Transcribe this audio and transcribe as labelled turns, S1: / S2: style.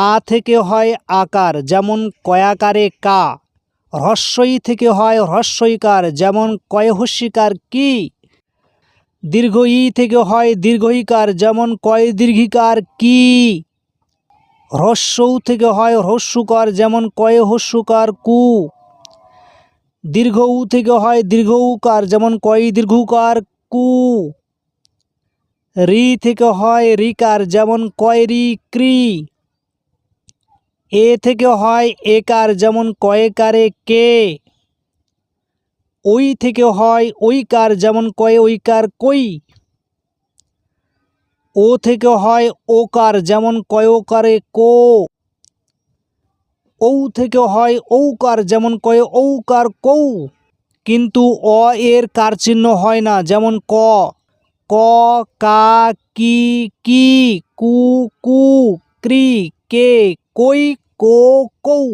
S1: আ থেকে হয় আকার, যেমন কয়াকারে কা। হ্রস্বই থেকে হয় হ্রস্বইকার, যেমন কয় হস্যিকার কি। দীর্ঘ ই থেকে হয় দীর্ঘইকার, যেমন কয় দীর্ঘিকার কি। হ্রস্ব উ থেকে হয় হ্রস্বকার, যেমন কয় হস্যকার কু। দীর্ঘ উ থেকে হয় দীর্ঘ উকার, যেমন কয় দীর্ঘকার কু। রি থেকে হয় রিকার, যেমন কয় রি ক্রি। এ থেকে হয় একার, যেমন কয়েকারে কে। ওই থেকে হয় ঐকার, যেমন কয় ঐকার কই। ও থেকে হয় ওকার, যেমন কয় ওকারে কো। ঔ থেকে হয় ঔকার, যেমন কয় ঔকার কৌ। কিন্তু অ এর কার চিহ্ন হয় না, যেমন ক, ক, কা, কি, কি, কু, কু, ক্রি, কে, কই, কো, কৌ।